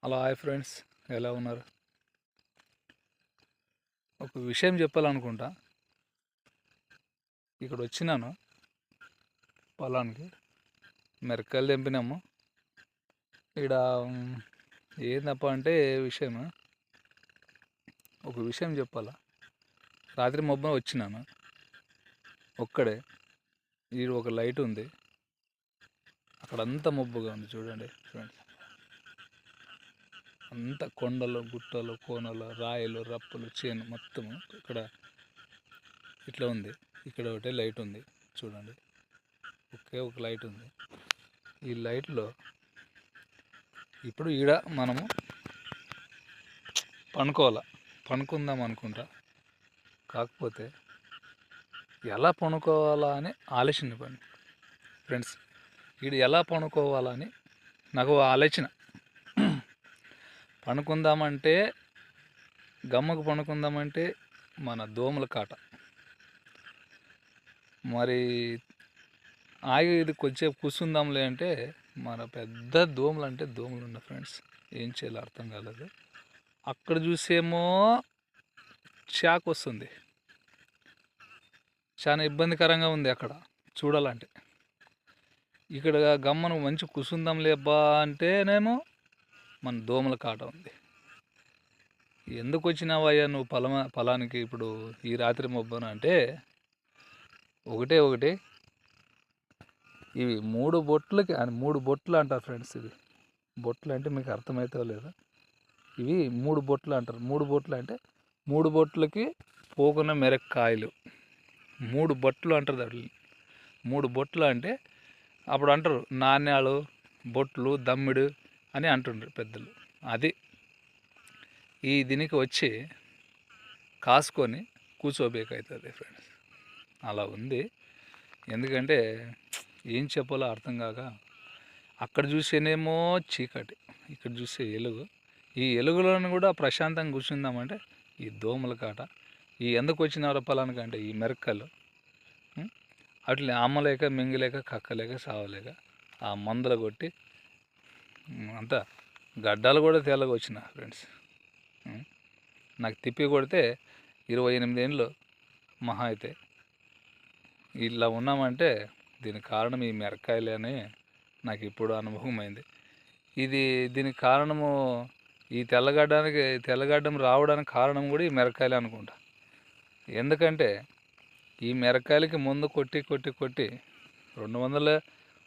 Hello hi friends, ఎలా ఉన్నారు? ఒక విషయం చెప్పాలనుకుంటా. ఇక్కడ వచ్చినాను పొలానికి, మిరపకాయలు తెంపినాము. ఇక్కడ ఏందప్ప అంటే ఒక విషయం చెప్పాలా. రాత్రి మొబ్బ వచ్చినాను ఒక్కడే. ఈడు ఒక లైట్ ఉంది, అక్కడంతా మబ్బుగా ఉంది చూడండి ఫ్రెండ్స్. అంత కొండలు, గుట్టలు, కోనలు, రాయలు, రప్పలు, చేను మొత్తము ఇక్కడ ఇట్లా ఉంది. ఇక్కడ ఒకటే లైట్ ఉంది చూడండి, ఒకే ఒక లైట్ ఉంది. ఈ లైట్లో ఇప్పుడు ఈడ మనము పనుకుందాం అనుకుంటా. కాకపోతే ఎలా పనుకోవాలా అని ఆలోచన పని ఫ్రెండ్స్. ఈడు ఎలా పనుకోవాలా అని నాకు ఆలోచన. పనుకుందామంటే గమ్మకు పనుకుందామంటే మన దోమల కాట. మరి ఆగి ఇది కొంచెం కూర్చుందాంలే అంటే మన పెద్ద దోమలు ఉన్నాయి ఫ్రెండ్స్. ఏం చేయాలో అర్థం కాలేదు. అక్కడ చూసేమో షాక్ వస్తుంది, చాలా ఇబ్బందికరంగా ఉంది అక్కడ చూడాలంటే. ఇక్కడ గమ్మను మంచి కూర్చుందాం లేబ్బా అంటేనేమో మన దోమల కాట ఉంది. ఎందుకు వచ్చినావయ్యా నువ్వు పొలానికి ఇప్పుడు ఈ రాత్రి మొబ్బన అంటే ఒకటే ఇవి 3 బొట్లు అంటారు ఫ్రెండ్స్. ఇవి బొట్లు అంటే మీకు అర్థమవుతావు లేదా? ఇవి 3 బొట్లు అంటారు. 3 బొట్లు అంటే 3 బొట్లకి పోకున్న మిరక్కాయలు 3 బొట్లు అంటారు. దాంట్లో 3 బొట్లు అంటే అప్పుడు అంటారు నాణ్యాలు, బొట్లు, దమ్మిడు అని అంటుండ్రు పెద్దలు. అది ఈ దీనికి వచ్చి కాసుకొని కూర్చోబేకవుతుంది ఫ్రెండ్స్. అలా ఉంది. ఎందుకంటే ఏం చెప్పాలో అర్థం కాక, అక్కడ చూసేనేమో చీకటి, ఇక్కడ చూసే ఎలుగు. ఈ ఎలుగులను కూడా ప్రశాంతంగా కూర్చుందామంటే ఈ దోమల కాట. ఈ ఎందుకు వచ్చినారో పొలానికంటే ఈ మెరక్కలు అట్లే అమ్మలేక, మింగలేక, కక్కలేక, సావలేక ఆ మందులు కొట్టి అంతా గడ్డాలు కూడా తెల్లగా వచ్చిన ఫ్రెండ్స్. నాకు తిప్పి కొడితే 28 ఏళ్ళు మహా అయితే. ఇలా ఉన్నామంటే దీనికి కారణం ఈ మిరపకాయలే అని నాకు ఇప్పుడు అనుభవమైంది. దీనికి కారణము ఈ తెల్లగడ్డం రావడానికి కారణం కూడా ఈ మిరపకాయలే అనుకుంటా. ఎందుకంటే ఈ మిరపకాయలకి ముందు కొట్టి 200